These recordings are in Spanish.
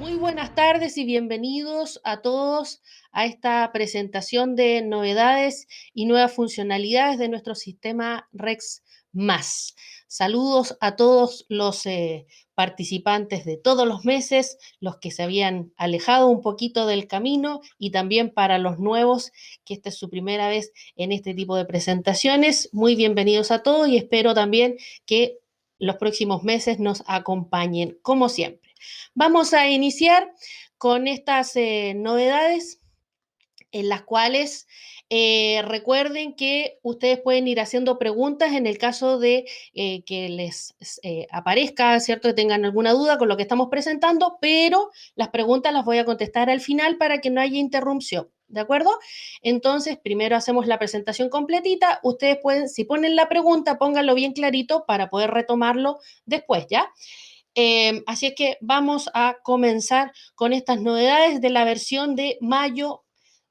Muy buenas tardes y bienvenidos a todos a esta presentación de novedades y nuevas funcionalidades de nuestro sistema REX+. Saludos a todos los participantes de todos los meses, los que se habían alejado un poquito del camino y también para los nuevos, que esta es su primera vez en este tipo de presentaciones. Muy bienvenidos a todos y espero también que los próximos meses nos acompañen como siempre. Vamos a iniciar con estas novedades en las cuales recuerden que ustedes pueden ir haciendo preguntas en el caso de que les aparezca, ¿cierto? Que tengan alguna duda con lo que estamos presentando, pero las preguntas las voy a contestar al final para que no haya interrupción. ¿De acuerdo? Entonces, primero hacemos la presentación completita. Ustedes pueden, si ponen la pregunta, pónganlo bien clarito para poder retomarlo después, ¿ya? Así es que vamos a comenzar con estas novedades de la versión de mayo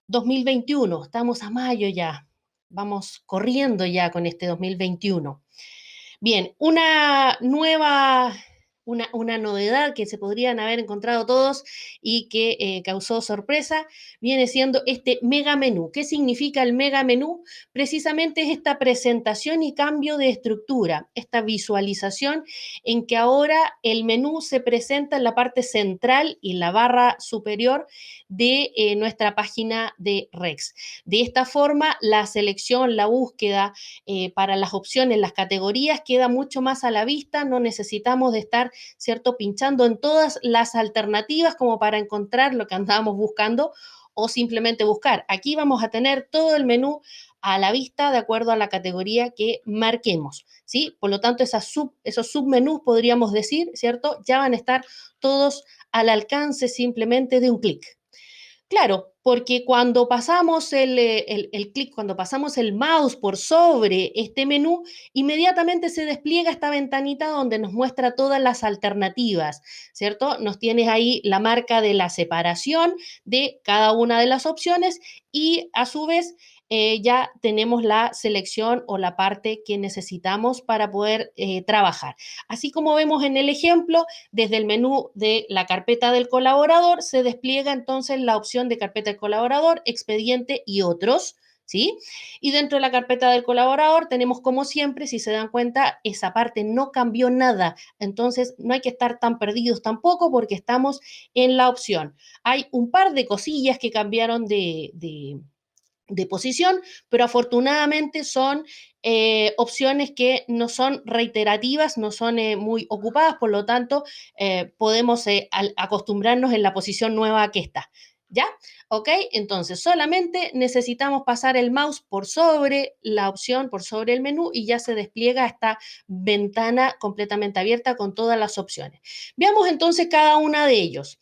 2021. Estamos a mayo ya. Vamos corriendo ya con este 2021. Bien, una novedad que se podrían haber encontrado todos y que causó sorpresa, viene siendo este mega menú. ¿Qué significa el mega menú? Precisamente es esta presentación y cambio de estructura, esta visualización en que ahora el menú se presenta en la parte central y en la barra superior de nuestra página de REX. De esta forma, la selección, la búsqueda para las opciones, las categorías, queda mucho más a la vista, no necesitamos de estar, ¿cierto?, pinchando en todas las alternativas como para encontrar lo que andábamos buscando o simplemente buscar. Aquí vamos a tener todo el menú a la vista de acuerdo a la categoría que marquemos, ¿sí? Por lo tanto, esos submenús, podríamos decir, ¿cierto?, ya van a estar todos al alcance simplemente de un clic. Claro, porque cuando pasamos el clic, cuando pasamos el mouse por sobre este menú, inmediatamente se despliega esta ventanita donde nos muestra todas las alternativas, ¿cierto? Nos tienes ahí la marca de la separación de cada una de las opciones y a su vez ya tenemos la selección o la parte que necesitamos para poder trabajar. Así como vemos en el ejemplo, desde el menú de la carpeta del colaborador se despliega entonces la opción de carpeta del colaborador, expediente y otros, ¿sí? Y dentro de la carpeta del colaborador tenemos, como siempre, si se dan cuenta, esa parte no cambió nada. Entonces no hay que estar tan perdidos tampoco porque estamos en la opción. Hay un par de cosillas que cambiaron de posición, pero afortunadamente son opciones que no son reiterativas, no son muy ocupadas, por lo tanto podemos acostumbrarnos en la posición nueva que está. ¿Ya? ¿Ok? Entonces solamente necesitamos pasar el mouse por sobre la opción, por sobre el menú y ya se despliega esta ventana completamente abierta con todas las opciones. Veamos entonces cada una de ellos.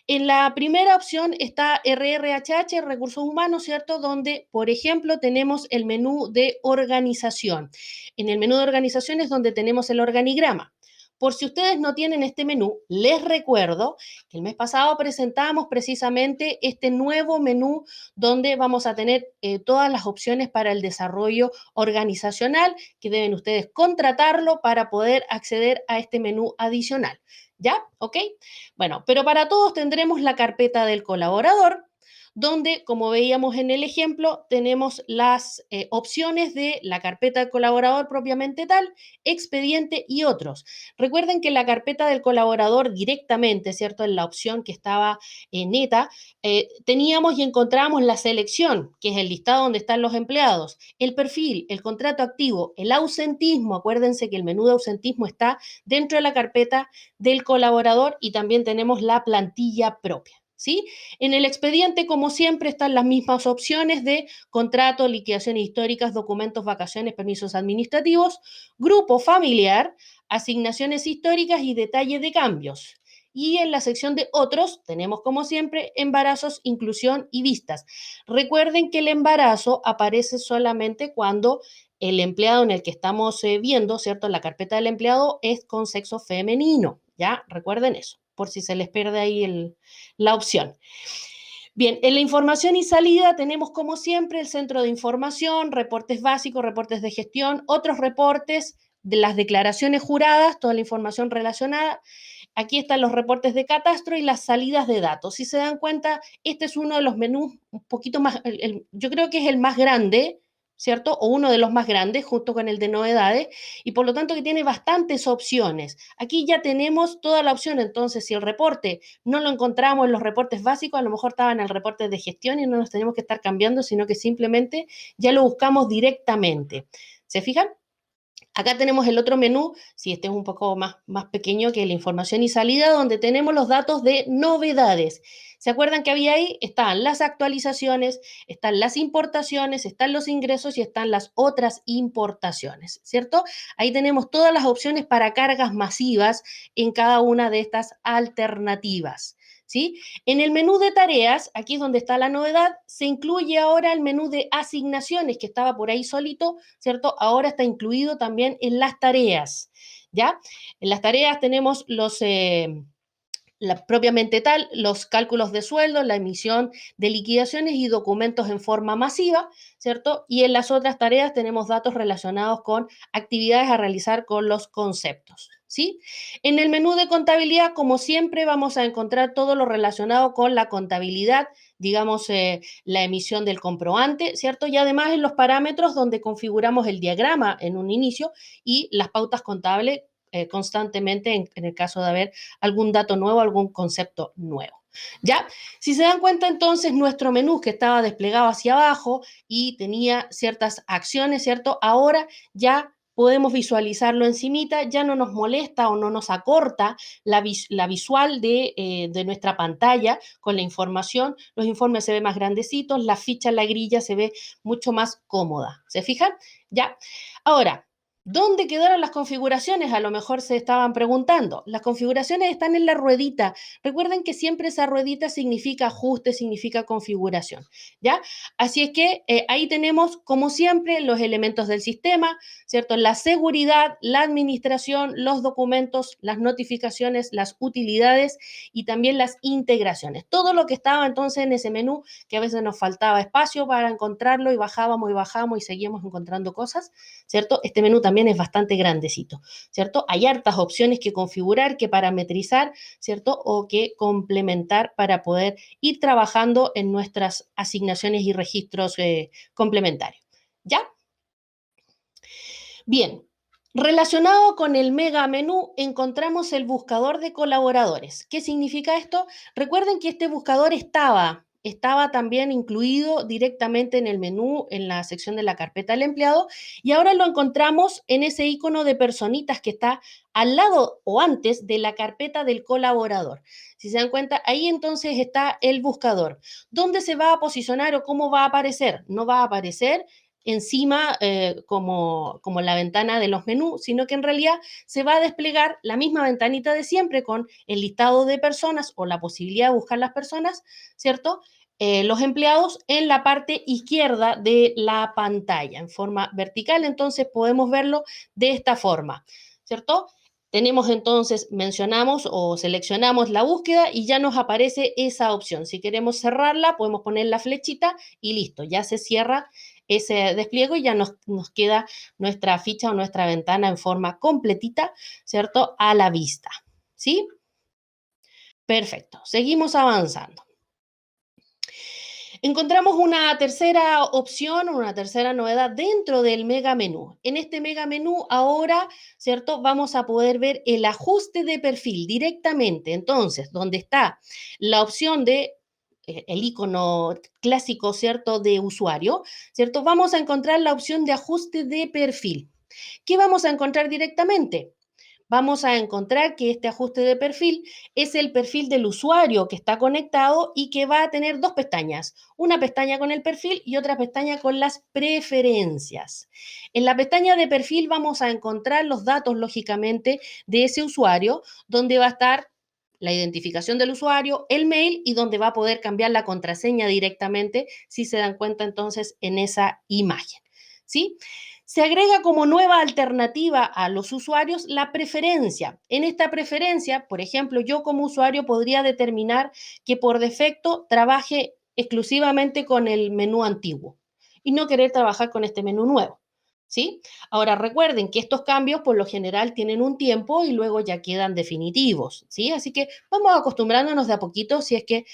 En la primera opción está RRHH, Recursos Humanos, ¿cierto? Donde, por ejemplo, tenemos el menú de organización. En el menú de organización es donde tenemos el organigrama. Por si ustedes no tienen este menú, les recuerdo que el mes pasado presentamos precisamente este nuevo menú donde vamos a tener todas las opciones para el desarrollo organizacional que deben ustedes contratarlo para poder acceder a este menú adicional. ¿Ya? ¿Ok? Bueno, pero para todos tendremos la carpeta del colaborador, donde, como veíamos en el ejemplo, tenemos las opciones de la carpeta del colaborador propiamente tal, expediente y otros. Recuerden que la carpeta del colaborador directamente, ¿cierto? En la opción que estaba neta, teníamos y encontrábamos la selección, que es el listado donde están los empleados, el perfil, el contrato activo, el ausentismo. Acuérdense que el menú de ausentismo está dentro de la carpeta del colaborador y también tenemos la plantilla propia. ¿Sí? En el expediente, como siempre, están las mismas opciones de contrato, liquidaciones históricas, documentos, vacaciones, permisos administrativos, grupo familiar, asignaciones históricas y detalle de cambios. Y en la sección de otros tenemos, como siempre, embarazos, inclusión y vistas. Recuerden que el embarazo aparece solamente cuando el empleado en el que estamos viendo, ¿cierto? La carpeta del empleado es con sexo femenino, ¿ya? Recuerden eso, por si se les pierde ahí la opción. Bien, en la información y salida tenemos como siempre el centro de información, reportes básicos, reportes de gestión, otros reportes de las declaraciones juradas, toda la información relacionada, Aquí están los reportes de catastro y las salidas de datos. Si se dan cuenta, este es uno de los menús un poquito más, yo creo que es el más grande, ¿cierto? O uno de los más grandes, junto con el de novedades, y por lo tanto que tiene bastantes opciones. Aquí ya tenemos toda la opción, entonces si el reporte no lo encontramos en los reportes básicos, a lo mejor estaba en el reporte de gestión y no nos tenemos que estar cambiando, sino que simplemente ya lo buscamos directamente. ¿Se fijan? Acá tenemos el otro menú, si este es un poco más pequeño que la información y salida, donde tenemos los datos de novedades. ¿Se acuerdan que había ahí? Están las actualizaciones, están las importaciones, están los ingresos y están las otras importaciones, ¿cierto? Ahí tenemos todas las opciones para cargas masivas en cada una de estas alternativas. ¿Sí? En el menú de tareas, aquí es donde está la novedad, se incluye ahora el menú de asignaciones que estaba por ahí solito, ¿cierto? Ahora está incluido también en las tareas, ¿ya? En las tareas tenemos propiamente tal, los cálculos de sueldo, la emisión de liquidaciones y documentos en forma masiva, ¿cierto? Y en las otras tareas tenemos datos relacionados con actividades a realizar con los conceptos, ¿sí? En el menú de contabilidad, como siempre, vamos a encontrar todo lo relacionado con la contabilidad, digamos, la emisión del comprobante, ¿cierto? Y además en los parámetros donde configuramos el diagrama en un inicio y las pautas contables constantemente en el caso de haber algún dato nuevo, algún concepto nuevo. ¿Ya? Si se dan cuenta, entonces, nuestro menú que estaba desplegado hacia abajo y tenía ciertas acciones, ¿cierto? Ahora ya podemos visualizarlo encimita, ya no nos molesta o no nos acorta la visual de nuestra pantalla con la información. Los informes se ven más grandecitos, la ficha, la grilla se ve mucho más cómoda. ¿Se fijan? Ya. Ahora, ¿dónde quedaron las configuraciones? A lo mejor se estaban preguntando. Las configuraciones están en la ruedita. Recuerden que siempre esa ruedita significa ajuste, significa configuración, ¿ya? Así es que ahí tenemos, como siempre, los elementos del sistema, ¿cierto? La seguridad, la administración, los documentos, las notificaciones, las utilidades y también las integraciones. Todo lo que estaba entonces en ese menú, que a veces nos faltaba espacio para encontrarlo y bajábamos y seguíamos encontrando cosas, ¿cierto? Este menú también es bastante grandecito, ¿cierto? Hay hartas opciones que configurar, que parametrizar, ¿cierto? O que complementar para poder ir trabajando en nuestras asignaciones y registros complementarios. ¿Ya? Bien, relacionado con el mega menú, encontramos el buscador de colaboradores. ¿Qué significa esto? Recuerden que este buscador estaba también incluido directamente en el menú, en la sección de la carpeta del empleado, y ahora lo encontramos en ese icono de personitas que está al lado o antes de la carpeta del colaborador. Si se dan cuenta, ahí entonces está el buscador. ¿Dónde se va a posicionar o cómo va a aparecer? No va a aparecer encima como la ventana de los menús, sino que en realidad se va a desplegar la misma ventanita de siempre con el listado de personas o la posibilidad de buscar las personas, ¿cierto? Los empleados en la parte izquierda de la pantalla, en forma vertical, entonces podemos verlo de esta forma, ¿cierto? Tenemos entonces, mencionamos o seleccionamos la búsqueda y ya nos aparece esa opción. Si queremos cerrarla, podemos poner la flechita y listo, ya se cierra ese despliegue y ya nos queda nuestra ficha o nuestra ventana en forma completita, ¿cierto? A la vista, ¿sí? Perfecto, seguimos avanzando. Encontramos una tercera opción, una tercera novedad dentro del mega menú. En este mega menú ahora, ¿cierto? Vamos a poder ver el ajuste de perfil directamente. Entonces, donde está la opción de el icono clásico, ¿cierto? De usuario, ¿cierto? Vamos a encontrar la opción de ajuste de perfil. ¿Qué vamos a encontrar directamente? Vamos a encontrar que este ajuste de perfil es el perfil del usuario que está conectado y que va a tener dos pestañas, una pestaña con el perfil y otra pestaña con las preferencias. En la pestaña de perfil vamos a encontrar los datos, lógicamente, de ese usuario, donde va a estar la identificación del usuario, el mail y donde va a poder cambiar la contraseña directamente, si se dan cuenta entonces en esa imagen. ¿Sí? Se agrega como nueva alternativa a los usuarios la preferencia. En esta preferencia, por ejemplo, yo como usuario podría determinar que por defecto trabaje exclusivamente con el menú antiguo y no querer trabajar con este menú nuevo. ¿sí? Ahora recuerden que estos cambios por lo general tienen un tiempo y luego ya quedan definitivos, ¿sí? Así que vamos acostumbrándonos de a poquito, si es que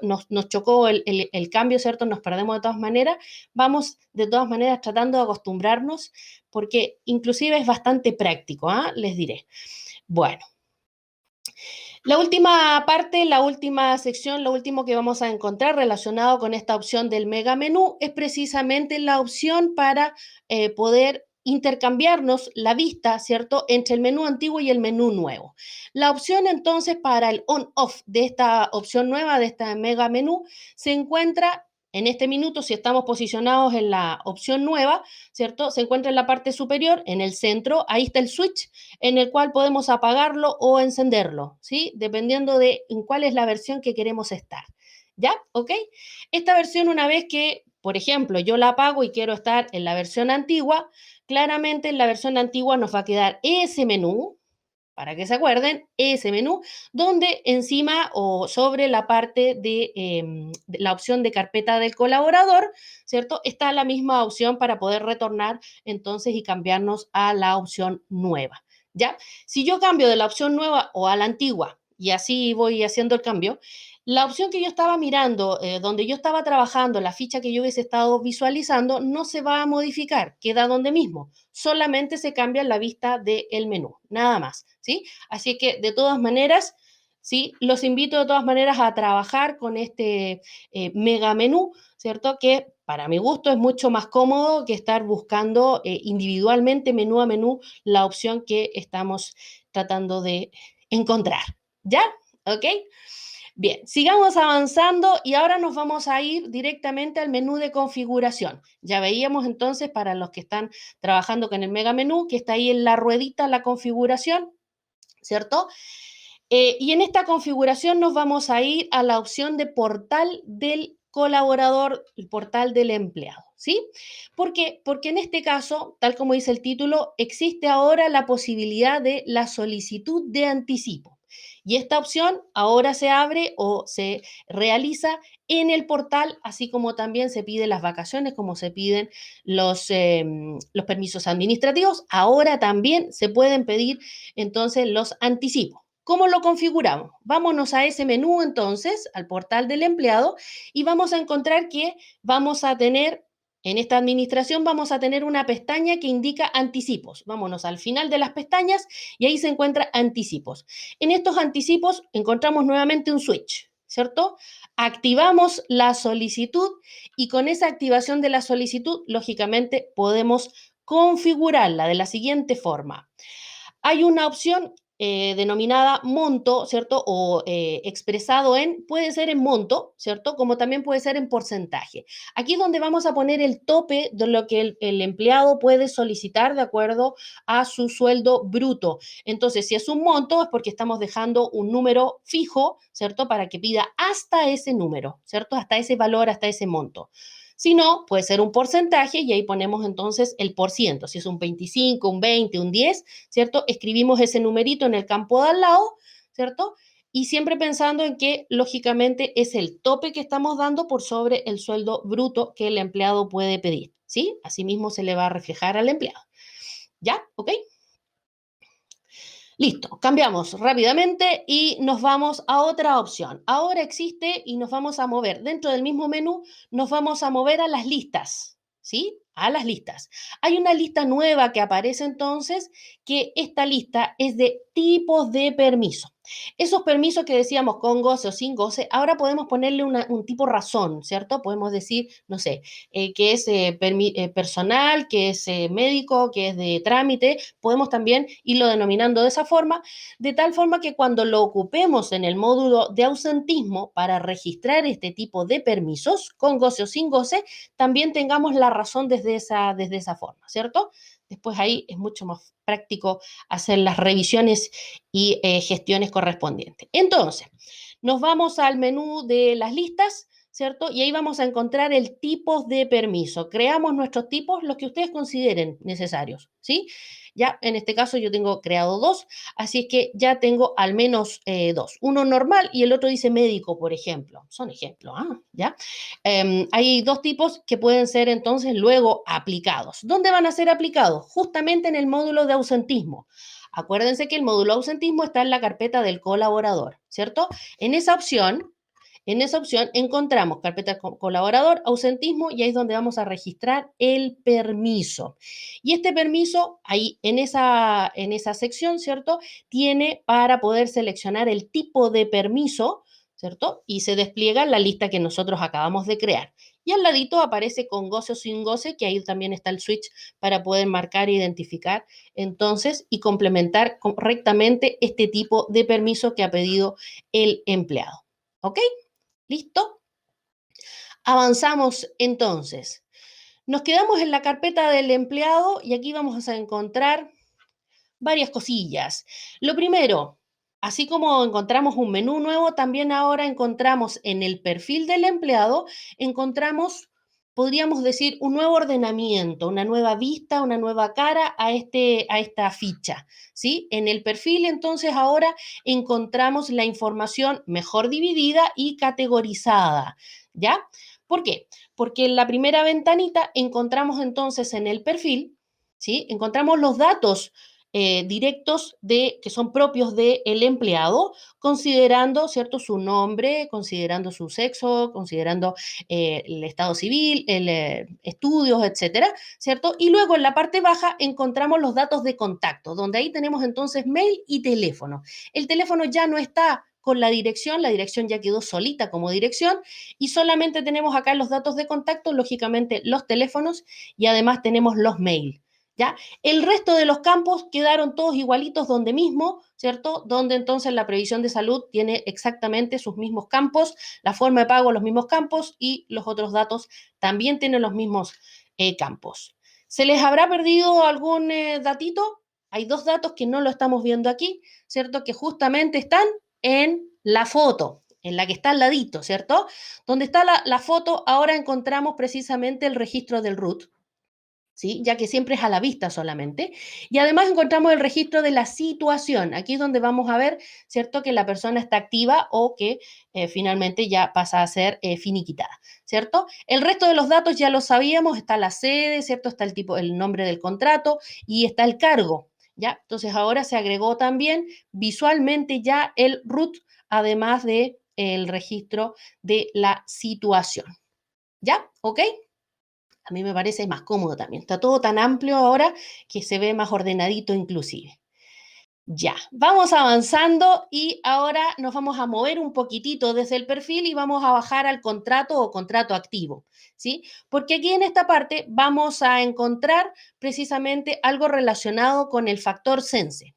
nos chocó el cambio, ¿cierto? Nos perdemos de todas maneras, vamos de todas maneras tratando de acostumbrarnos porque inclusive es bastante práctico, ¿ah? Les diré. Bueno, la última parte, la última sección, lo último que vamos a encontrar relacionado con esta opción del mega menú es precisamente la opción para poder intercambiarnos la vista, ¿cierto?, entre el menú antiguo y el menú nuevo. La opción entonces para el on-off de esta opción nueva, de esta mega menú, se encuentra en este minuto, si estamos posicionados en la opción nueva, ¿cierto? Se encuentra en la parte superior, en el centro, ahí está el switch en el cual podemos apagarlo o encenderlo, ¿sí? Dependiendo de en cuál es la versión que queremos estar. ¿Ya? ¿Ok? Esta versión, una vez que, por ejemplo, yo la apago y quiero estar en la versión antigua, claramente en la versión antigua nos va a quedar ese menú, para que se acuerden, ese menú, donde encima o sobre la parte de la opción de carpeta del colaborador, ¿cierto? Está la misma opción para poder retornar entonces y cambiarnos a la opción nueva, ¿ya? Si yo cambio de la opción nueva o a la antigua y así voy haciendo el cambio, la opción que yo estaba mirando, donde yo estaba trabajando, la ficha que yo hubiese estado visualizando, no se va a modificar, queda donde mismo, solamente se cambia la vista del menú, nada más, ¿sí? Así que de todas maneras, sí, los invito de todas maneras a trabajar con este mega menú, ¿cierto? Que para mi gusto es mucho más cómodo que estar buscando individualmente, menú a menú, la opción que estamos tratando de encontrar. ¿Ya? ¿Ok? Bien, sigamos avanzando y ahora nos vamos a ir directamente al menú de configuración. Ya veíamos entonces para los que están trabajando con el mega menú que está ahí en la ruedita la configuración, ¿cierto? Y en esta configuración nos vamos a ir a la opción de portal del colaborador, el portal del empleado, ¿sí? ¿Por qué? Porque en este caso, tal como dice el título, existe ahora la posibilidad de la solicitud de anticipo. Y esta opción ahora se abre o se realiza en el portal, así como también se piden las vacaciones, como se piden los permisos administrativos, ahora también se pueden pedir entonces los anticipos. ¿Cómo lo configuramos? Vámonos a ese menú entonces, al portal del empleado, y vamos a encontrar que vamos a tener, en esta administración vamos a tener una pestaña que indica anticipos. Vámonos al final de las pestañas y ahí se encuentra anticipos. En estos anticipos encontramos nuevamente un switch, ¿cierto? Activamos la solicitud y con esa activación de la solicitud, lógicamente, podemos configurarla de la siguiente forma. Hay una opción denominada monto, ¿cierto? O expresado en, puede ser en monto, ¿cierto? Como también puede ser en porcentaje. Aquí es donde vamos a poner el tope de lo que el empleado puede solicitar de acuerdo a su sueldo bruto. Entonces, si es un monto, es porque estamos dejando un número fijo, ¿cierto? Para que pida hasta ese número, ¿cierto? Hasta ese valor, hasta ese monto. Si no, puede ser un porcentaje y ahí ponemos entonces el por ciento. Si es un 25, un 20, un 10, ¿cierto? Escribimos ese numerito en el campo de al lado, ¿cierto? Y siempre pensando en que, lógicamente, es el tope que estamos dando por sobre el sueldo bruto que el empleado puede pedir, ¿sí? Asimismo se le va a reflejar al empleado. ¿Ya? ¿Ok? Listo, cambiamos rápidamente y nos vamos a otra opción. Ahora existe y nos vamos a mover dentro del mismo menú, nos vamos a mover a las listas, ¿sí? A las listas. Hay una lista nueva que aparece entonces, que esta lista es de tipos de permiso. Esos permisos que decíamos con goce o sin goce, ahora podemos ponerle un tipo razón, ¿cierto? Podemos decir, no sé, que es personal, que es médico, que es de trámite, podemos también irlo denominando de esa forma, de tal forma que cuando lo ocupemos en el módulo de ausentismo para registrar este tipo de permisos, con goce o sin goce, también tengamos la razón desde esa forma, ¿cierto? Después ahí es mucho más práctico hacer las revisiones y gestiones correspondientes. Entonces, nos vamos al menú de las listas, ¿cierto? Y ahí vamos a encontrar el tipo de permiso. Creamos nuestros tipos, los que ustedes consideren necesarios, ¿sí? Ya en este caso yo tengo creado dos, así es que ya tengo al menos dos. Uno normal y el otro dice médico, por ejemplo. Son ejemplos, ¿ah? ¿Ya? Hay dos tipos que pueden ser entonces luego aplicados. ¿Dónde van a ser aplicados? Justamente en el módulo de ausentismo. Acuérdense que el módulo ausentismo está en la carpeta del colaborador, ¿cierto? En esa opción, en esa opción encontramos carpeta colaborador, ausentismo y ahí es donde vamos a registrar el permiso. Y este permiso, ahí en esa sección, ¿cierto? Tiene para poder seleccionar el tipo de permiso, ¿cierto? Y se despliega la lista que nosotros acabamos de crear. Y al ladito aparece con goce o sin goce, que ahí también está el switch para poder marcar e identificar entonces y complementar correctamente este tipo de permiso que ha pedido el empleado. ¿Ok? ¿Listo? Avanzamos entonces. Nos quedamos en la carpeta del empleado y aquí vamos a encontrar varias cosillas. Lo primero, así como encontramos un menú nuevo, también ahora encontramos en el perfil del empleado, encontramos, podríamos decir, un nuevo ordenamiento, una nueva vista, una nueva cara a esta ficha, ¿sí? En el perfil, entonces, ahora encontramos la información mejor dividida y categorizada, ¿ya? ¿Por qué? Porque en la primera ventanita encontramos entonces en el perfil, ¿sí? Encontramos los datos directos que son propios del empleado, considerando, ¿cierto?, su nombre, considerando su sexo, considerando el estado civil, estudios, etcétera, ¿cierto? Y luego en la parte baja encontramos los datos de contacto, donde ahí tenemos entonces mail y teléfono. El teléfono ya no está con la dirección ya quedó solita como dirección y solamente tenemos acá los datos de contacto, lógicamente los teléfonos y además tenemos los mail, ¿ya? El resto de los campos quedaron todos igualitos donde mismo, ¿cierto? Donde entonces la previsión de salud tiene exactamente sus mismos campos, la forma de pago los mismos campos y los otros datos también tienen los mismos campos. ¿Se les habrá perdido algún datito? Hay dos datos que no lo estamos viendo aquí, ¿cierto? Que justamente están en la foto, en la que está al ladito, ¿cierto? Donde está la foto, ahora encontramos precisamente el registro del RUT, ¿sí? Ya que siempre es a la vista solamente. Y además encontramos el registro de la situación. Aquí es donde vamos a ver, ¿cierto?, que la persona está activa o que finalmente ya pasa a ser finiquitada, ¿cierto? El resto de los datos ya lo sabíamos, está la sede, ¿cierto? Está el tipo, el nombre del contrato y está el cargo, ¿ya? Entonces ahora se agregó también visualmente ya el RUT, además de el registro de la situación, ¿ya? ¿Ok? A mí me parece más cómodo también. Está todo tan amplio ahora que se ve más ordenadito inclusive. Ya, vamos avanzando y ahora nos vamos a mover un poquitito desde el perfil y vamos a bajar al contrato o contrato activo, ¿sí? Porque aquí en esta parte vamos a encontrar precisamente algo relacionado con el factor Sense.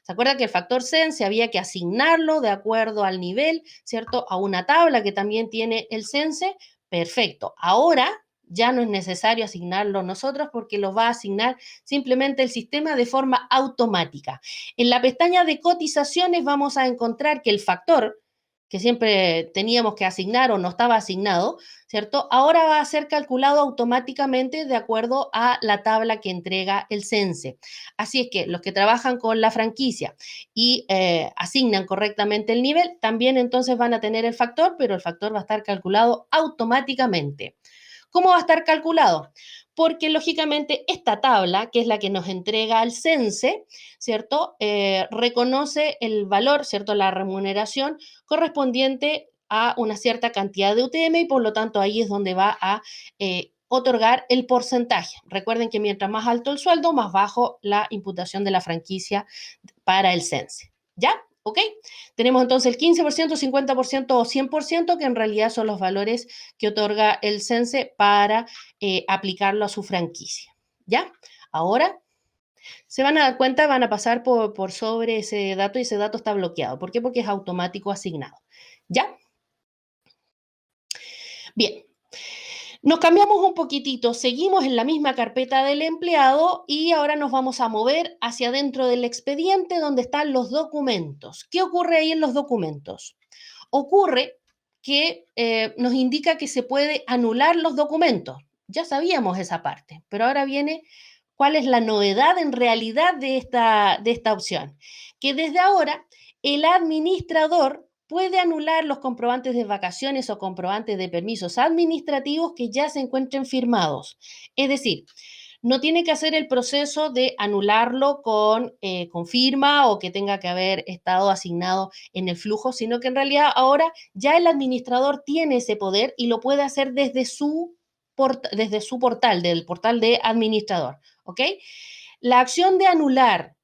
¿Se acuerda que el factor Sense había que asignarlo de acuerdo al nivel, ¿cierto? A una tabla que también tiene el Sense. Perfecto. Ahora ya no es necesario asignarlo nosotros porque lo va a asignar simplemente el sistema de forma automática. En la pestaña de cotizaciones vamos a encontrar que el factor que siempre teníamos que asignar o no estaba asignado, ¿cierto? Ahora va a ser calculado automáticamente de acuerdo a la tabla que entrega el CENSE. Así es que los que trabajan con la franquicia y asignan correctamente el nivel, también entonces van a tener el factor, pero el factor va a estar calculado automáticamente. ¿Cómo va a estar calculado? Porque lógicamente esta tabla, que es la que nos entrega el CENSE, ¿cierto? Reconoce el valor, ¿cierto? La remuneración correspondiente a una cierta cantidad de UTM y por lo tanto ahí es donde va a otorgar el porcentaje. Recuerden que mientras más alto el sueldo, más bajo la imputación de la franquicia para el CENSE. ¿Ya? ¿Ok? Tenemos entonces el 15%, 50% o 100%, que en realidad son los valores que otorga el CENSE para aplicarlo a su franquicia. ¿Ya? Ahora se van a dar cuenta, van a pasar por sobre ese dato y ese dato está bloqueado. ¿Por qué? Porque es automático asignado. ¿Ya? Bien, nos cambiamos un poquitito, seguimos en la misma carpeta del empleado y ahora nos vamos a mover hacia adentro del expediente donde están los documentos. ¿Qué ocurre ahí en los documentos? Ocurre que nos indica que se puede anular los documentos. Ya sabíamos esa parte, pero ahora viene cuál es la novedad en realidad de esta opción. Que desde ahora el administrador puede anular los comprobantes de vacaciones o comprobantes de permisos administrativos que ya se encuentren firmados. Es decir, no tiene que hacer el proceso de anularlo con firma o que tenga que haber estado asignado en el flujo, sino que en realidad ahora ya el administrador tiene ese poder y lo puede hacer desde su portal, del portal de administrador. ¿Ok? La acción de anular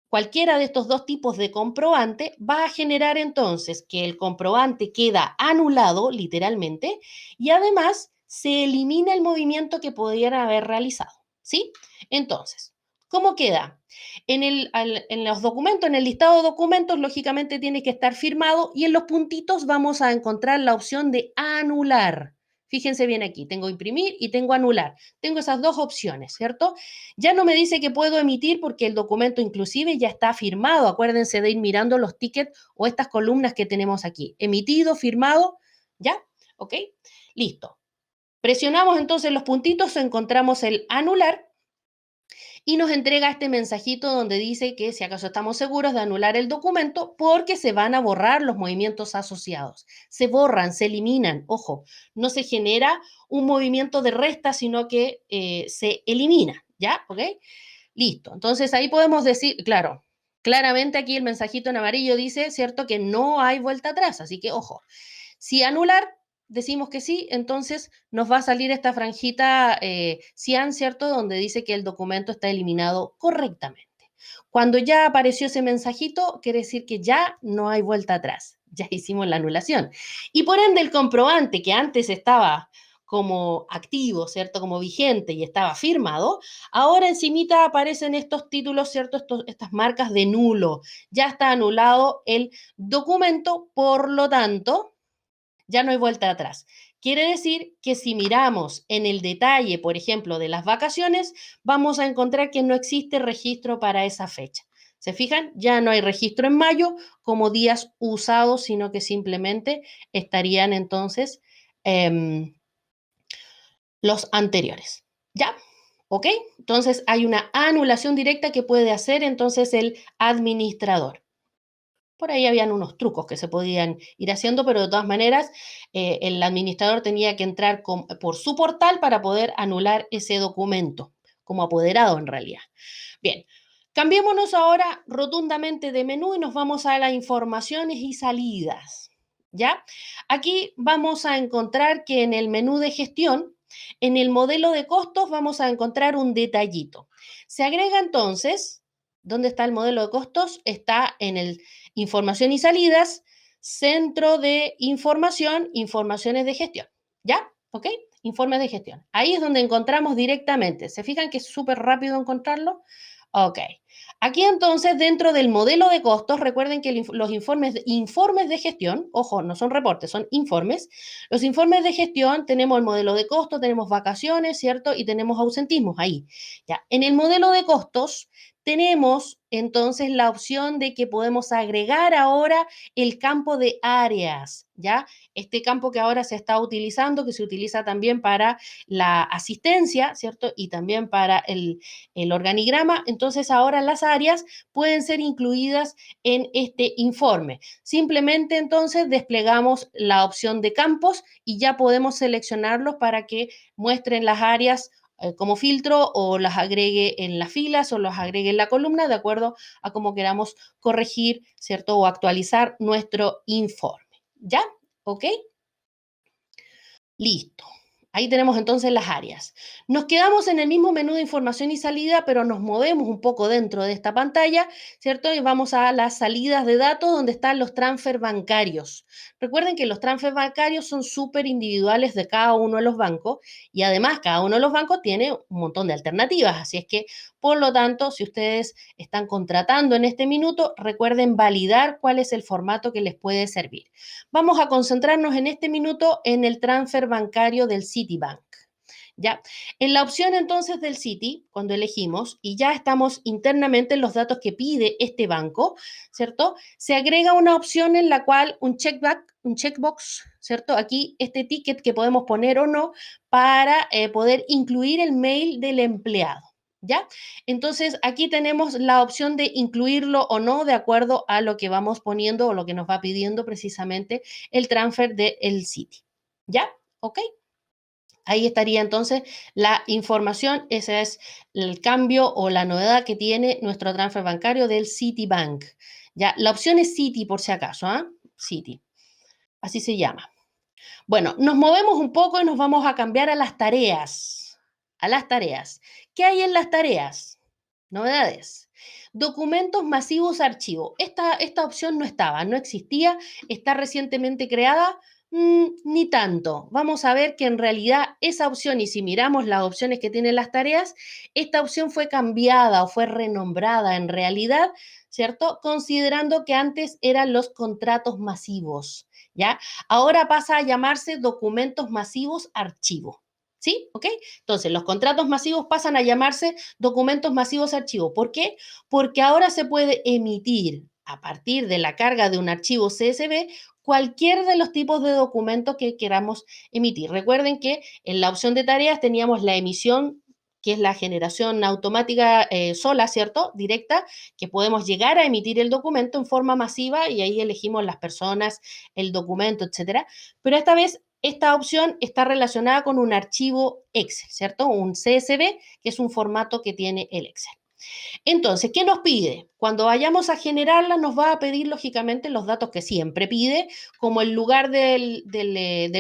cualquiera de estos dos tipos de comprobante va a generar entonces que el comprobante queda anulado literalmente y además se elimina el movimiento que pudiera haber realizado. ¿Sí? Entonces, ¿cómo queda? En los documentos, en el listado de documentos, lógicamente tiene que estar firmado y en los puntitos vamos a encontrar la opción de anular. Fíjense bien aquí, tengo imprimir y tengo anular. Tengo esas dos opciones, ¿cierto? Ya no me dice que puedo emitir porque el documento inclusive ya está firmado. Acuérdense de ir mirando los tickets o estas columnas que tenemos aquí. Emitido, firmado, ¿ya? ¿Ok? Listo. Presionamos entonces los puntitos, encontramos el anular y nos entrega este mensajito donde dice que si acaso estamos seguros de anular el documento porque se van a borrar los movimientos asociados. Se borran, se eliminan. Ojo, no se genera un movimiento de resta, sino que se elimina. ¿Ya? ¿Ok? Listo. Entonces ahí podemos decir, claro, claramente aquí el mensajito en amarillo dice, ¿cierto? Que no hay vuelta atrás. Así que, ojo, si anular, decimos que sí, entonces nos va a salir esta franjita cian, ¿cierto? Donde dice que el documento está eliminado correctamente. Cuando ya apareció ese mensajito, quiere decir que ya no hay vuelta atrás. Ya hicimos la anulación. Y por ende, el comprobante que antes estaba como activo, ¿cierto? Como vigente y estaba firmado, ahora encimita aparecen estos títulos, ¿cierto? Estas marcas de nulo. Ya está anulado el documento, por lo tanto, ya no hay vuelta atrás. Quiere decir que si miramos en el detalle, por ejemplo, de las vacaciones, vamos a encontrar que no existe registro para esa fecha. ¿Se fijan? Ya no hay registro en mayo como días usados, sino que simplemente estarían entonces los anteriores. ¿Ya? ¿Ok? Entonces hay una anulación directa que puede hacer entonces el administrador. Por ahí habían unos trucos que se podían ir haciendo, pero de todas maneras el administrador tenía que entrar por su portal para poder anular ese documento, como apoderado en realidad. Bien, cambiémonos ahora rotundamente de menú y nos vamos a las informaciones y salidas. ¿Ya? Aquí vamos a encontrar que en el menú de gestión, en el modelo de costos, vamos a encontrar un detallito. Se agrega entonces, ¿dónde está el modelo de costos? Está en el información y salidas, centro de información, informaciones de gestión. ¿Ya? ¿Ok? Informes de gestión. Ahí es donde encontramos directamente. ¿Se fijan que es súper rápido encontrarlo? Ok. Aquí entonces, dentro del modelo de costos, recuerden que los informes de gestión, ojo, no son reportes, son informes. Los informes de gestión tenemos el modelo de costos, tenemos vacaciones, ¿cierto? Y tenemos ausentismos ahí. Ya. En el modelo de costos tenemos entonces la opción de que podemos agregar ahora el campo de áreas, ¿ya? Este campo que ahora se está utilizando, que se utiliza también para la asistencia, ¿cierto? Y también para el organigrama. Entonces ahora las áreas pueden ser incluidas en este informe. Simplemente entonces desplegamos la opción de campos y ya podemos seleccionarlos para que muestren las áreas como filtro o las agregue en las filas o las agregue en la columna de acuerdo a cómo queramos corregir, ¿cierto? O actualizar nuestro informe. ¿Ya? ¿Ok? Listo. Ahí tenemos entonces las áreas. Nos quedamos en el mismo menú de información y salida, pero nos movemos un poco dentro de esta pantalla, ¿cierto? Y vamos a las salidas de datos donde están los transfer bancarios. Recuerden que los transfer bancarios son súper individuales de cada uno de los bancos y además cada uno de los bancos tiene un montón de alternativas. Así es que, por lo tanto, si ustedes están contratando en este minuto, recuerden validar cuál es el formato que les puede servir. Vamos a concentrarnos en este minuto en el transfer bancario del Citibank. ¿Ya? En la opción entonces del Citi, cuando elegimos y ya estamos internamente en los datos que pide este banco, ¿cierto? Se agrega una opción en la cual un checkbox, ¿cierto? Aquí este ticket que podemos poner o no para poder incluir el mail del empleado. ¿Ya? Entonces, aquí tenemos la opción de incluirlo o no de acuerdo a lo que vamos poniendo o lo que nos va pidiendo precisamente el transfer del Citi. ¿Ya? ¿Ok? Ahí estaría entonces la información, ese es el cambio o la novedad que tiene nuestro transfer bancario del Citibank. Ya, la opción es Citi por si acaso, ¿ah? Citi, así se llama. Bueno, nos movemos un poco y nos vamos a cambiar a las tareas. A las tareas. ¿Qué hay en las tareas? Novedades. Documentos masivos archivo. Esta opción no estaba, no existía, está recientemente creada, ni tanto. Vamos a ver que en realidad esa opción, y si miramos las opciones que tienen las tareas, esta opción fue cambiada o fue renombrada en realidad, ¿cierto? Considerando que antes eran los contratos masivos, ¿ya? Ahora pasa a llamarse documentos masivos archivo. ¿Sí? ¿Ok? Entonces, los contratos masivos pasan a llamarse documentos masivos archivo. ¿Por qué? Porque ahora se puede emitir a partir de la carga de un archivo CSV cualquier de los tipos de documentos que queramos emitir. Recuerden que en la opción de tareas teníamos la emisión, que es la generación automática sola, ¿cierto? Directa, que podemos llegar a emitir el documento en forma masiva y ahí elegimos las personas, el documento, etcétera. Pero esta vez esta opción está relacionada con un archivo Excel, ¿cierto? Un CSV, que es un formato que tiene el Excel. Entonces, ¿qué nos pide? Cuando vayamos a generarla, nos va a pedir, lógicamente, los datos que siempre pide, como el lugar del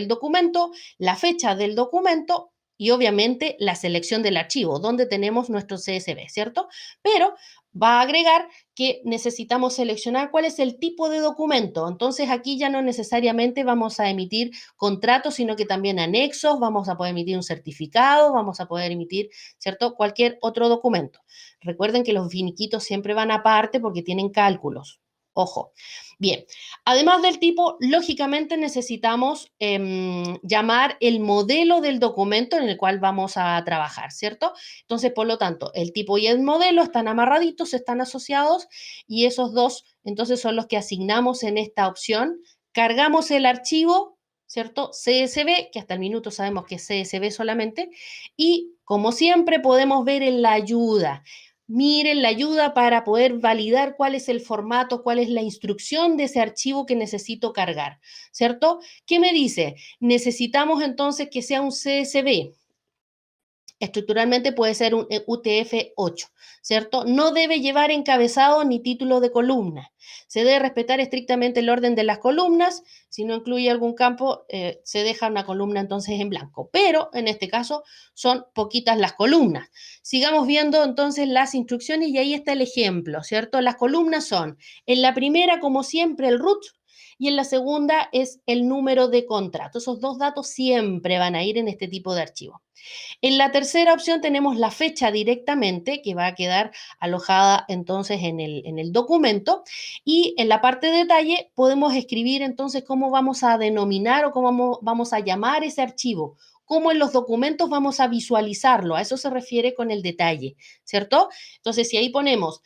documento, la fecha del documento y, obviamente, la selección del archivo, donde tenemos nuestro CSV, ¿cierto? Pero va a agregar que necesitamos seleccionar cuál es el tipo de documento. Entonces, aquí ya no necesariamente vamos a emitir contratos, sino que también anexos, vamos a poder emitir un certificado, vamos a poder emitir, ¿cierto? Cualquier otro documento. Recuerden que los finiquitos siempre van aparte porque tienen cálculos. Ojo. Bien, además del tipo, lógicamente necesitamos llamar el modelo del documento en el cual vamos a trabajar, ¿cierto? Entonces, por lo tanto, el tipo y el modelo están amarraditos, están asociados y esos dos, entonces, son los que asignamos en esta opción. Cargamos el archivo, ¿cierto? CSV, que hasta el minuto sabemos que es CSV solamente, y como siempre podemos ver en la ayuda. Miren la ayuda para poder validar cuál es el formato, cuál es la instrucción de ese archivo que necesito cargar, ¿cierto? ¿Qué me dice? Necesitamos entonces que sea un CSV. Estructuralmente puede ser un UTF-8, ¿cierto? No debe llevar encabezado ni título de columna. Se debe respetar estrictamente el orden de las columnas. Si no incluye algún campo, se deja una columna entonces en blanco. Pero en este caso son poquitas las columnas. Sigamos viendo entonces las instrucciones y ahí está el ejemplo, ¿cierto? Las columnas son, en la primera, como siempre, el root, y en la segunda es el número de contrato. Esos dos datos siempre van a ir en este tipo de archivo. En la tercera opción tenemos la fecha directamente, que va a quedar alojada entonces en el documento. Y en la parte de detalle podemos escribir entonces cómo vamos a denominar o cómo vamos a llamar ese archivo. Cómo en los documentos vamos a visualizarlo. A eso se refiere con el detalle, ¿cierto? Entonces, si ahí ponemos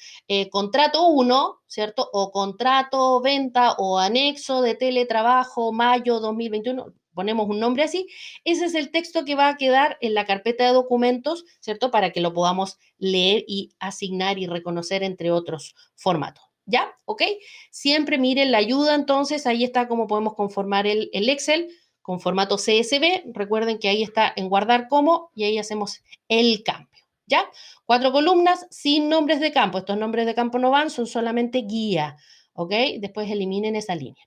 contrato 1, ¿cierto? O contrato, venta o anexo de teletrabajo, mayo 2021, ponemos un nombre así, ese es el texto que va a quedar en la carpeta de documentos, ¿cierto? Para que lo podamos leer y asignar y reconocer entre otros formatos. ¿Ya? ¿Ok? Siempre miren la ayuda, entonces ahí está cómo podemos conformar el Excel con formato CSV. Recuerden que ahí está en guardar como y ahí hacemos el cambio. ¿Ya? 4 columnas sin nombres de campo. Estos nombres de campo no van, son solamente guía. ¿Ok? Después eliminen esa línea.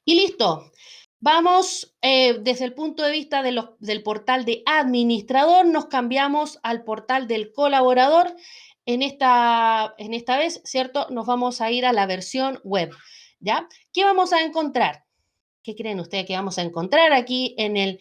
Y listo. Vamos, desde el punto de vista del portal de administrador, nos cambiamos al portal del colaborador. En esta vez, ¿cierto? Nos vamos a ir a la versión web, ¿ya? ¿Qué vamos a encontrar? ¿Qué creen ustedes que vamos a encontrar aquí en el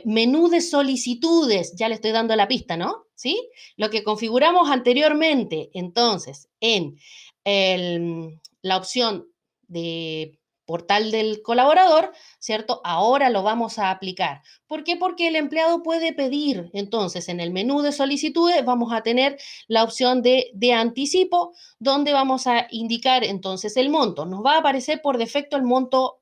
menú de solicitudes? Ya le estoy dando la pista, ¿no? ¿Sí? Lo que configuramos anteriormente, entonces, en la opción de portal del colaborador, ¿cierto? Ahora lo vamos a aplicar. ¿Por qué? Porque el empleado puede pedir. Entonces, en el menú de solicitudes vamos a tener la opción de anticipo, donde vamos a indicar entonces el monto. Nos va a aparecer por defecto el monto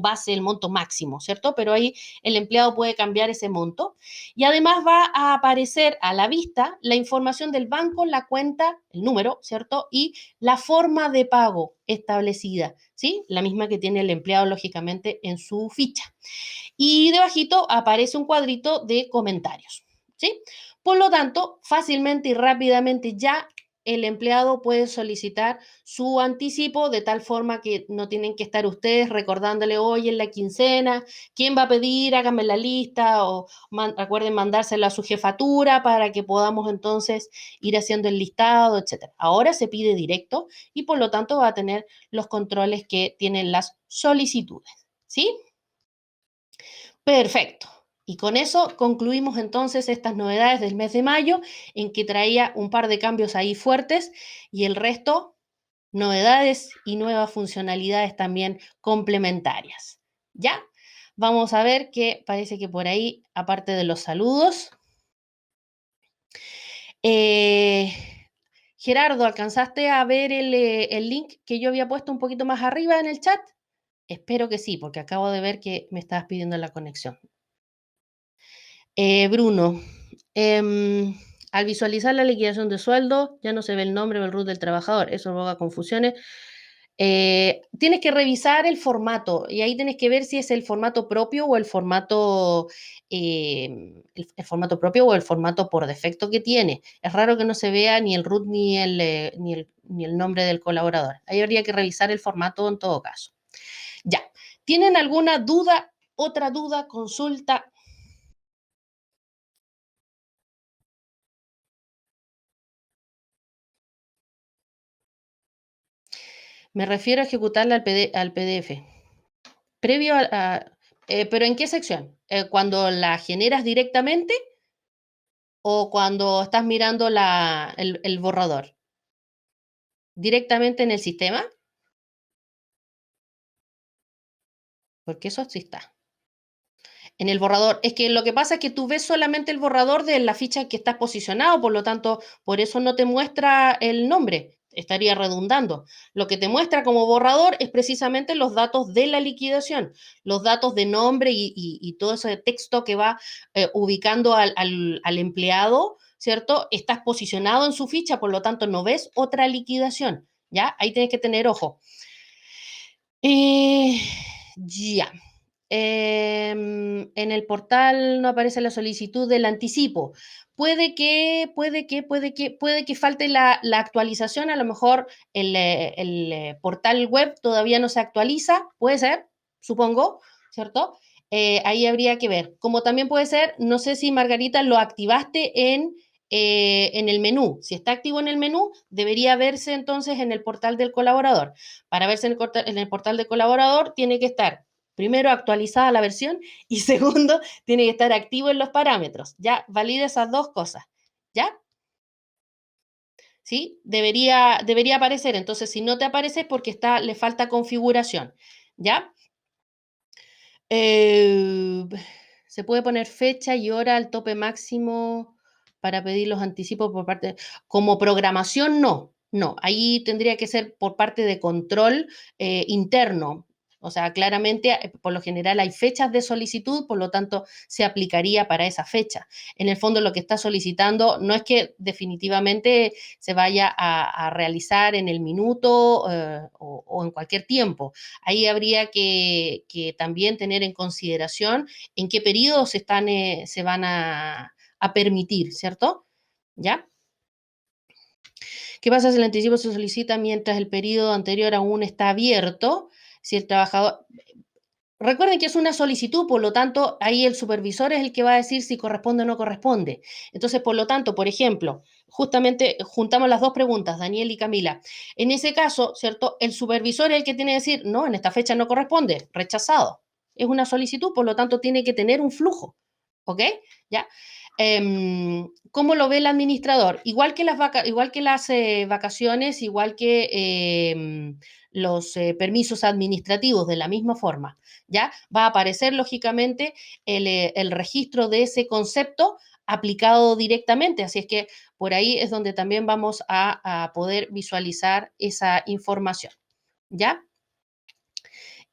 base, el monto máximo, ¿cierto? Pero ahí el empleado puede cambiar ese monto. Y además va a aparecer a la vista la información del banco, la cuenta, el número, ¿cierto? Y la forma de pago establecida, ¿sí? La misma que tiene el empleado, lógicamente, en su ficha. Y debajito aparece un cuadrito de comentarios, ¿sí? Por lo tanto, fácilmente y rápidamente ya el empleado puede solicitar su anticipo de tal forma que no tienen que estar ustedes recordándole hoy en la quincena, quién va a pedir, háganme la lista o recuerden mandárselo a su jefatura para que podamos entonces ir haciendo el listado, etcétera. Ahora se pide directo y por lo tanto va a tener los controles que tienen las solicitudes, ¿sí? Perfecto. Y con eso concluimos entonces estas novedades del mes de mayo, en que traía un par de cambios ahí fuertes y el resto, novedades y nuevas funcionalidades también complementarias. ¿Ya? Vamos a ver que parece que por ahí, aparte de los saludos, eh, Gerardo, ¿alcanzaste a ver el link que yo había puesto un poquito más arriba en el chat? Espero que sí, porque acabo de ver que me estabas pidiendo la conexión. Bruno, al visualizar la liquidación de sueldo, ya no se ve el nombre o el RUT del trabajador. Eso provoca confusiones. Tienes que revisar el formato y ahí tienes que ver si es el formato propio o el formato propio o el formato por defecto que tiene. Es raro que no se vea ni el RUT ni el nombre del colaborador. Ahí habría que revisar el formato en todo caso. Ya. ¿Tienen alguna duda, otra duda, consulta? Me refiero a ejecutarla al PDF. Previo ¿pero en qué sección? ¿Cuando la generas directamente o cuando estás mirando el borrador? ¿Directamente en el sistema? Porque eso sí está. En el borrador. Es que lo que pasa es que tú ves solamente el borrador de la ficha en que estás posicionado, por lo tanto, por eso no te muestra el nombre. Estaría redundando. Lo que te muestra como borrador es precisamente los datos de la liquidación, los datos de nombre y todo ese texto que va ubicando al empleado, ¿cierto? Estás posicionado en su ficha, por lo tanto, no ves otra liquidación, ¿ya? Ahí tienes que tener ojo. Eh, ya. En el portal no aparece la solicitud del anticipo. Puede que falte la actualización. A lo mejor el portal web todavía no se actualiza. Puede ser, supongo, ¿cierto? Ahí habría que ver. Como también puede ser, no sé si Margarita lo activaste en el menú. Si está activo en el menú, debería verse entonces en el portal del colaborador. Para verse en el portal del colaborador, tiene que estar primero actualizada la versión y segundo, tiene que estar activo en los parámetros. Ya, valida esas dos cosas. ¿Ya? ¿Sí? Debería aparecer. Entonces, si no te aparece es porque le falta configuración. ¿Ya? Eh, Se puede poner fecha y hora al tope máximo para pedir los anticipos por parte. Como programación, no. No, ahí tendría que ser por parte de control interno. O sea, claramente, por lo general hay fechas de solicitud, por lo tanto, se aplicaría para esa fecha. En el fondo, lo que está solicitando no es que definitivamente se vaya a realizar en el minuto o en cualquier tiempo. Ahí habría que también tener en consideración en qué periodos se van a permitir, ¿cierto? ¿Ya? ¿Qué pasa si el anticipo se solicita mientras el periodo anterior aún está abierto? Si el trabajador... Recuerden que es una solicitud, por lo tanto, ahí el supervisor es el que va a decir si corresponde o no corresponde. Entonces, por lo tanto, por ejemplo, justamente juntamos las dos preguntas, Daniel y Camila. En ese caso, ¿cierto? El supervisor es el que tiene que decir, no, en esta fecha no corresponde, rechazado. Es una solicitud, por lo tanto, tiene que tener un flujo. ¿Ok? ¿Ya? ¿Cómo lo ve el administrador? Igual que las vacaciones, igual que los permisos administrativos, de la misma forma, ¿ya? Va a aparecer, lógicamente, el registro de ese concepto aplicado directamente, así es que por ahí es donde también vamos a poder visualizar esa información, ¿ya?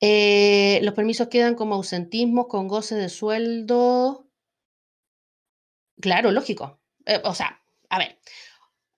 Los permisos quedan como ausentismos con goce de sueldo. Claro, lógico. O sea, a ver,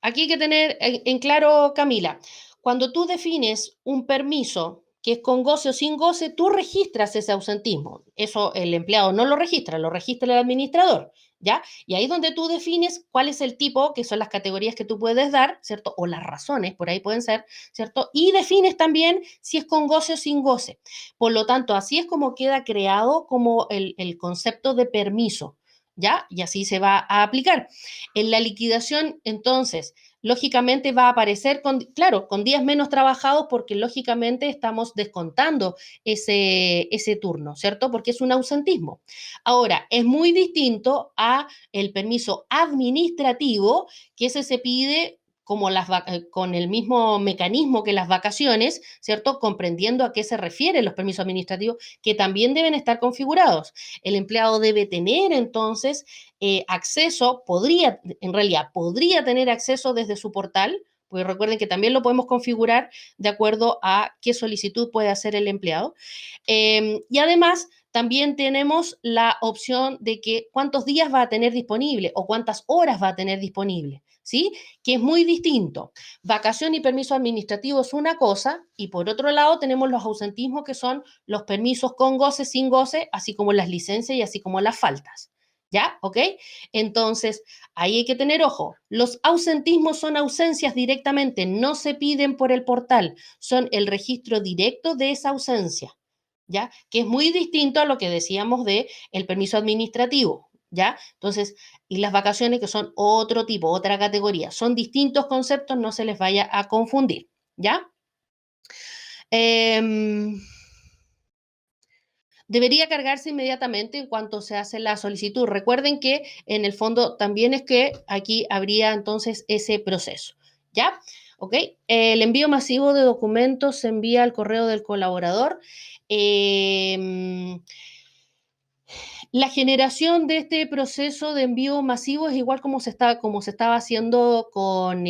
aquí hay que tener en claro, Camila, cuando tú defines un permiso que es con goce o sin goce, tú registras ese ausentismo. Eso el empleado no lo registra el administrador, ¿ya? Y ahí es donde tú defines cuál es el tipo, que son las categorías que tú puedes dar, ¿cierto? O las razones, por ahí pueden ser, ¿cierto? Y defines también si es con goce o sin goce. Por lo tanto, así es como queda creado como el concepto de permiso, ¿ya? Y así se va a aplicar. En la liquidación, entonces, lógicamente va a aparecer con, claro, con días menos trabajados porque lógicamente estamos descontando ese turno, ¿cierto? Porque es un ausentismo. Ahora, es muy distinto a el permiso administrativo, que ese se pide como con el mismo mecanismo que las vacaciones, ¿cierto? Comprendiendo a qué se refieren los permisos administrativos, que también deben estar configurados. El empleado debe tener entonces acceso, en realidad, podría tener acceso desde su portal, porque recuerden que también lo podemos configurar de acuerdo a qué solicitud puede hacer el empleado. Y además, también tenemos la opción de que cuántos días va a tener disponible o cuántas horas va a tener disponible, ¿sí? Que es muy distinto. Vacación y permiso administrativo es una cosa, y por otro lado tenemos los ausentismos, que son los permisos con goce, sin goce, así como las licencias y así como las faltas. ¿Ya? ¿Ok? Entonces, ahí hay que tener ojo. Los ausentismos son ausencias directamente, no se piden por el portal, son el registro directo de esa ausencia, ¿ya? Que es muy distinto a lo que decíamos de el permiso administrativo, ¿ya? Entonces, y las vacaciones, que son otro tipo, otra categoría, son distintos conceptos, no se les vaya a confundir, ¿ya? Eh, Debería cargarse inmediatamente en cuanto se hace la solicitud. Recuerden que en el fondo también es que aquí habría entonces ese proceso, ¿ya? ¿Ok? El envío masivo de documentos se envía al correo del colaborador. Eh, la generación de este proceso de envío masivo es igual como se estaba haciendo con,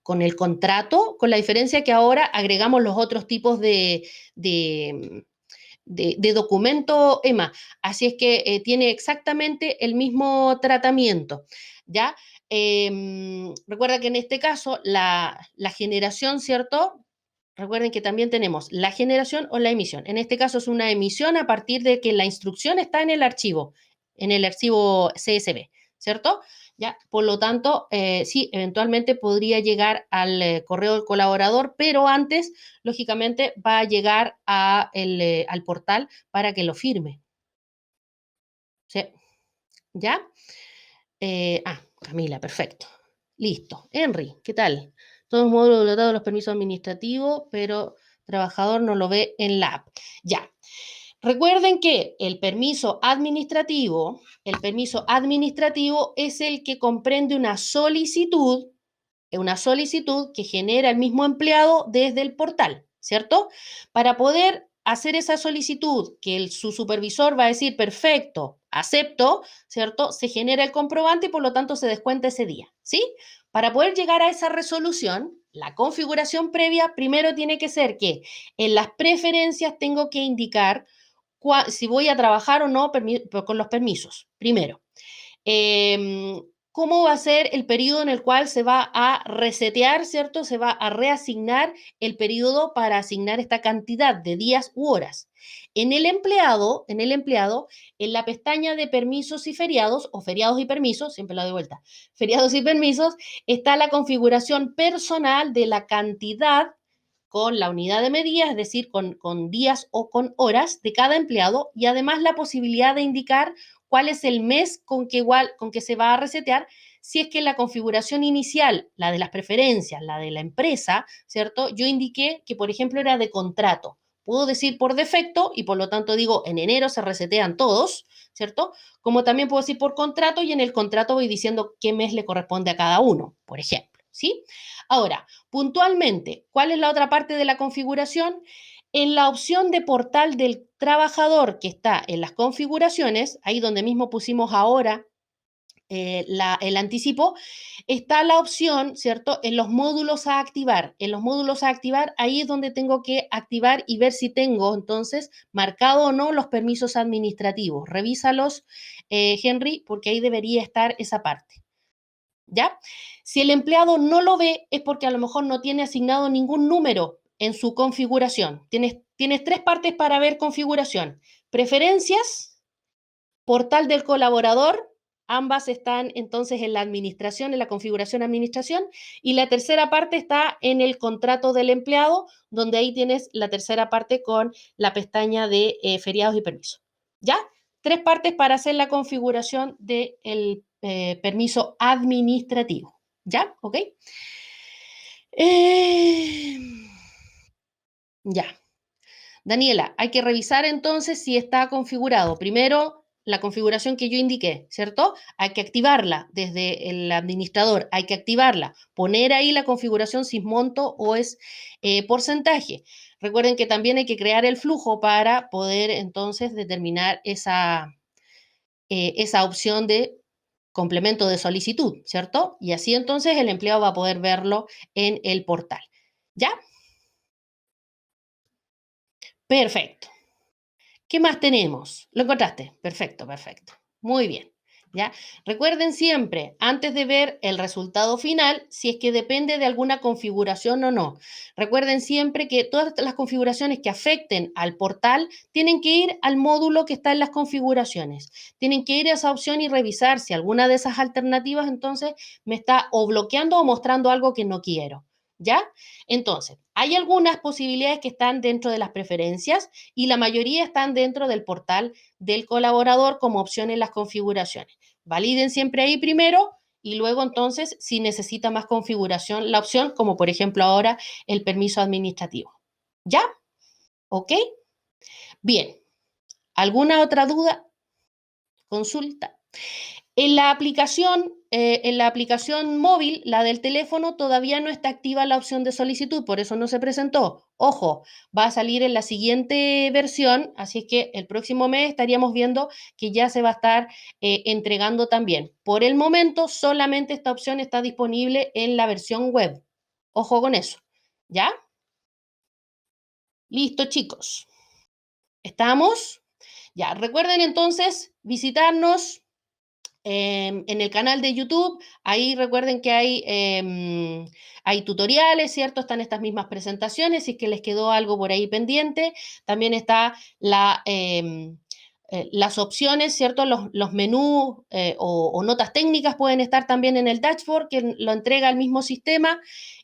con el contrato, con la diferencia que ahora agregamos los otros tipos de, de documento EMA. Así es que tiene exactamente el mismo tratamiento, ¿ya? Recuerda que en este caso la generación, ¿cierto? Recuerden que también tenemos la generación o la emisión. En este caso es una emisión a partir de que la instrucción está en el archivo CSV, ¿cierto? ¿Ya? Por lo tanto, sí, eventualmente podría llegar al correo del colaborador, pero antes, lógicamente, va a llegar al portal para que lo firme. ¿Sí? ¿Ya? Camila, perfecto. Listo. Henry, ¿qué tal? Todos módulos dotados de los permisos administrativos, pero trabajador no lo ve en la app. Ya. Recuerden que el permiso administrativo es el que comprende una solicitud que genera el mismo empleado desde el portal, ¿cierto? Para poder hacer esa solicitud, que su supervisor va a decir, perfecto, acepto, ¿cierto? Se genera el comprobante y por lo tanto se descuenta ese día, ¿sí? Para poder llegar a esa resolución, la configuración previa primero tiene que ser que en las preferencias tengo que indicar si voy a trabajar o no con los permisos, primero. Cómo va a ser el periodo en el cual se va a resetear, ¿cierto? Se va a reasignar el periodo para asignar esta cantidad de días u horas. En la pestaña de permisos y feriados, o feriados y permisos, siempre la doy vuelta, feriados y permisos, está la configuración personal de la cantidad con la unidad de medida, es decir, con días o con horas de cada empleado, y además la posibilidad de indicar cuál es el mes con que se va a resetear, si es que en la configuración inicial, la de las preferencias, la de la empresa, ¿cierto? Yo indiqué que, por ejemplo, era de contrato. puedo decir por defecto y por lo tanto digo en enero se resetean todos, ¿cierto? Como también puedo decir por contrato y en el contrato voy diciendo qué mes le corresponde a cada uno, por ejemplo, ¿sí? Ahora, puntualmente, ¿cuál es la otra parte de la configuración? En la opción de portal del trabajador que está en las configuraciones, ahí donde mismo pusimos ahora el anticipo, está la opción, ¿cierto? En los módulos a activar. En los módulos a activar, ahí es donde tengo que activar y ver si tengo entonces marcado o no los permisos administrativos. Revísalos, Henry, porque ahí debería estar esa parte. ¿Ya? Si el empleado no lo ve, es porque a lo mejor no tiene asignado ningún número en su configuración. Tienes tres partes para ver configuración. Preferencias, portal del colaborador, ambas están entonces en la administración, en la configuración administración, y la tercera parte está en el contrato del empleado, donde ahí tienes la tercera parte con la pestaña de feriados y permisos. ¿Ya? Tres partes para hacer la configuración del permiso administrativo. ¿Ya? ¿Ok? Ya. Daniela, hay que revisar entonces si está configurado. Primero, la configuración que yo indiqué, ¿cierto? Hay que activarla desde el administrador, hay que activarla, poner ahí la configuración si es monto o es porcentaje. Recuerden que también hay que crear el flujo para poder entonces determinar esa opción de complemento de solicitud, ¿cierto? Y así entonces el empleado va a poder verlo en el portal. ¿Ya? Perfecto. ¿Qué más tenemos? ¿Lo encontraste? Perfecto, perfecto. Muy bien. ¿Ya? Recuerden siempre, antes de ver el resultado final, si es que depende de alguna configuración o no. Recuerden siempre que todas las configuraciones que afecten al portal tienen que ir al módulo que está en las configuraciones. Tienen que ir a esa opción y revisar si alguna de esas alternativas entonces me está o bloqueando o mostrando algo que no quiero. ¿Ya? Entonces, hay algunas posibilidades que están dentro de las preferencias y la mayoría están dentro del portal del colaborador como opción en las configuraciones. Validen siempre ahí primero y luego entonces si necesita más configuración la opción, como por ejemplo ahora el permiso administrativo. ¿Ya? ¿Ok? Bien. ¿Alguna otra duda? Consulta. En la aplicación móvil, la del teléfono, todavía no está activa la opción de solicitud, por eso no se presentó. Ojo, va a salir en la siguiente versión, así es que el próximo mes estaríamos viendo que ya se va a estar entregando también. Por el momento, solamente esta opción está disponible en la versión web. Ojo con eso. ¿Ya? Listo, chicos. ¿Estamos? Ya, recuerden entonces visitarnos en el canal de YouTube. Ahí recuerden que hay tutoriales, ¿cierto? Están estas mismas presentaciones, si es que les quedó algo por ahí pendiente. También está las opciones, ¿cierto? Los menús o notas técnicas pueden estar también en el dashboard, que lo entrega el mismo sistema.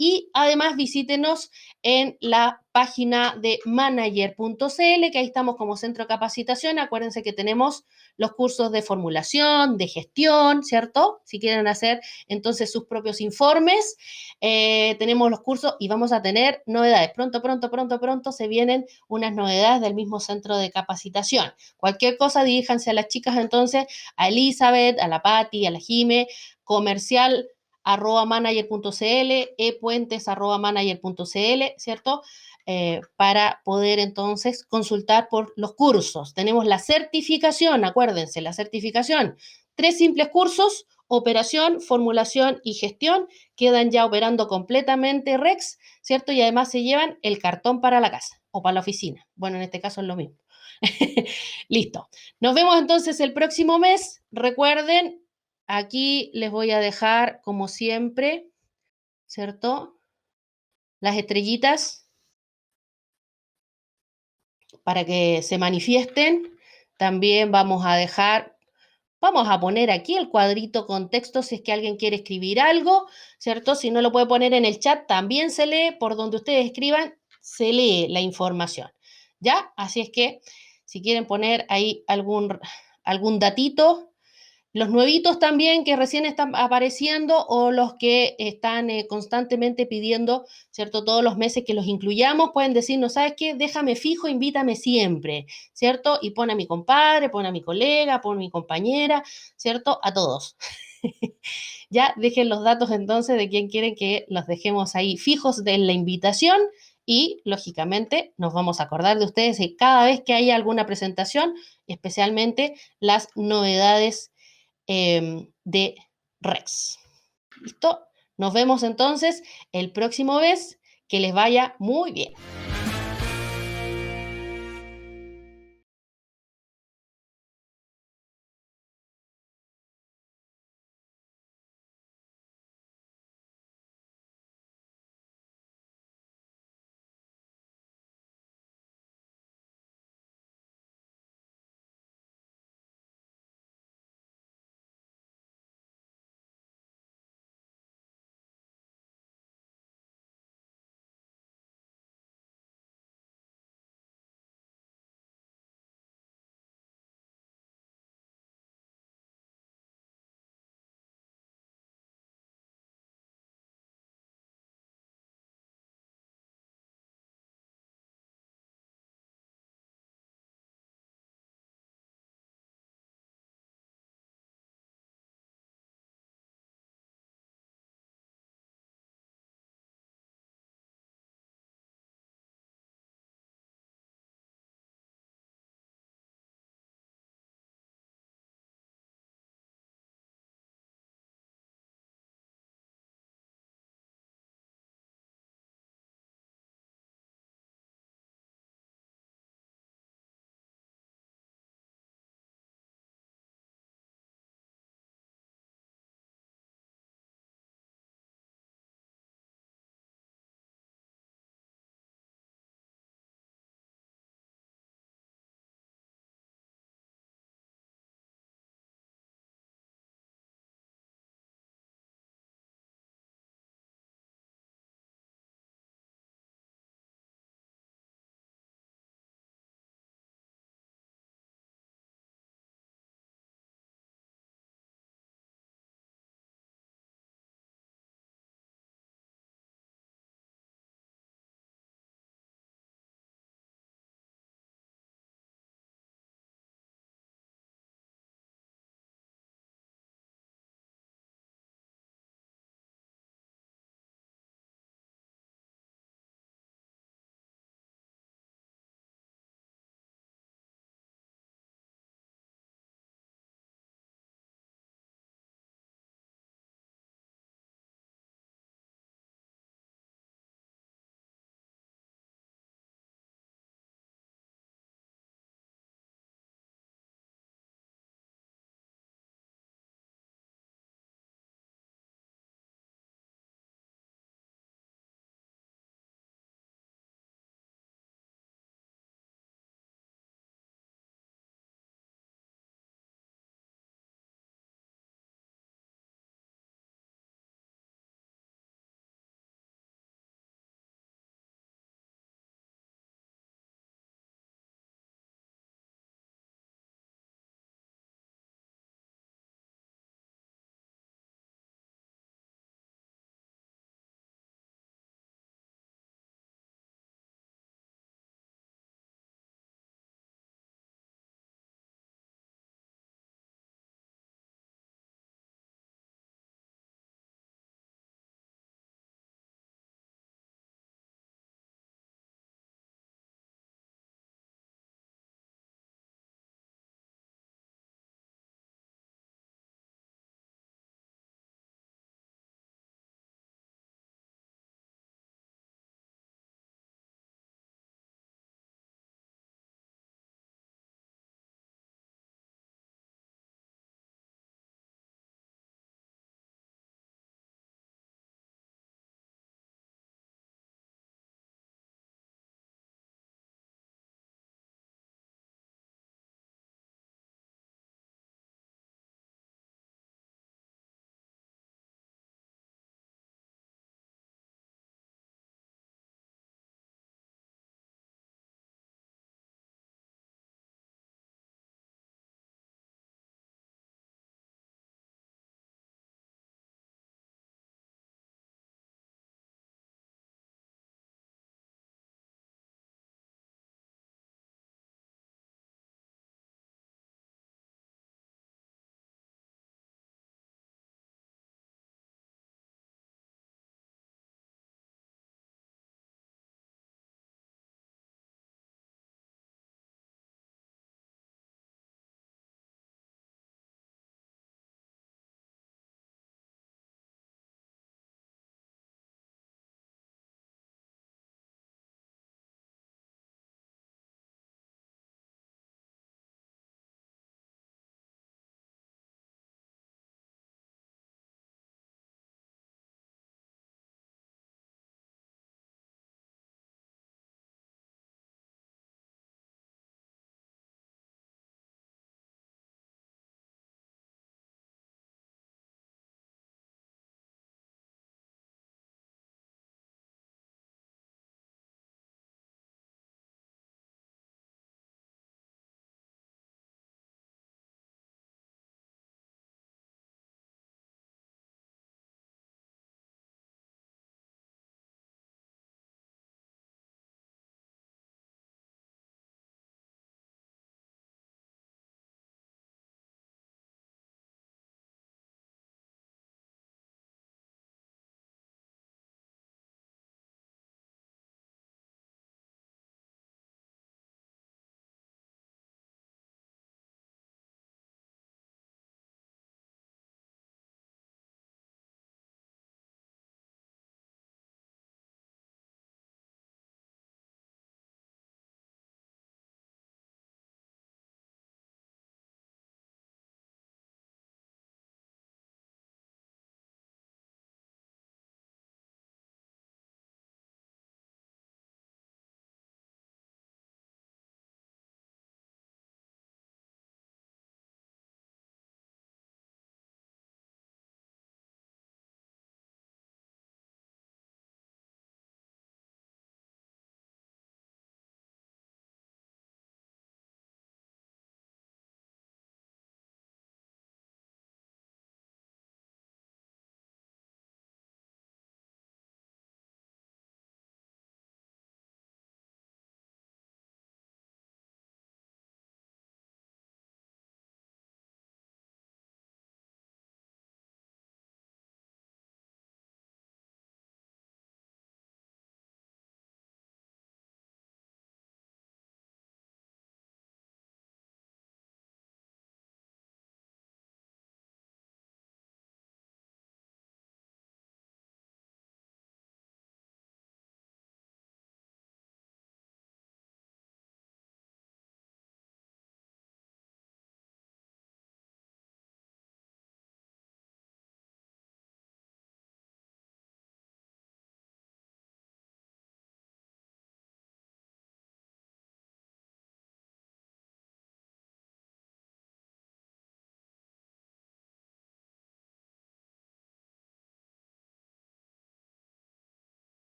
Y además visítenos en la página de manager.cl, que ahí estamos como centro de capacitación. Acuérdense que tenemos los cursos de formulación, de gestión, ¿cierto? Si quieren hacer entonces sus propios informes, tenemos los cursos y vamos a tener novedades. Pronto se vienen unas novedades del mismo centro de capacitación. Cualquier cosa, diríjanse a las chicas entonces, a Elizabeth, a la Patti, a la Jime, comercial @manager.cl, epuentes@manager.cl, ¿cierto? Para poder entonces consultar por los cursos. Tenemos la certificación, acuérdense, la certificación. 3 simples cursos, operación, formulación y gestión, quedan ya operando completamente REX, ¿cierto? Y además se llevan el cartón para la casa o para la oficina. Bueno, en este caso es lo mismo. Listo. Nos vemos entonces el próximo mes. Recuerden, aquí les voy a dejar, como siempre, ¿cierto? Las estrellitas para que se manifiesten. También vamos a poner aquí el cuadrito con texto si es que alguien quiere escribir algo, ¿cierto? Si no lo puede poner en el chat, también se lee, por donde ustedes escriban, se lee la información, ¿ya? Así es que si quieren poner ahí algún datito, Los nuevitos también que recién están apareciendo o los que están constantemente pidiendo, ¿cierto? Todos los meses que los incluyamos, pueden decirnos, ¿sabes qué? Déjame fijo, invítame siempre, ¿cierto? Y pon a mi compadre, pon a mi colega, pon a mi compañera, ¿cierto? A todos. Ya dejen los datos entonces de quién quieren que los dejemos ahí fijos de la invitación y lógicamente nos vamos a acordar de ustedes cada vez que haya alguna presentación, especialmente las novedades de Rex. ¿Listo? Nos vemos entonces el próximo mes. Que les vaya muy bien.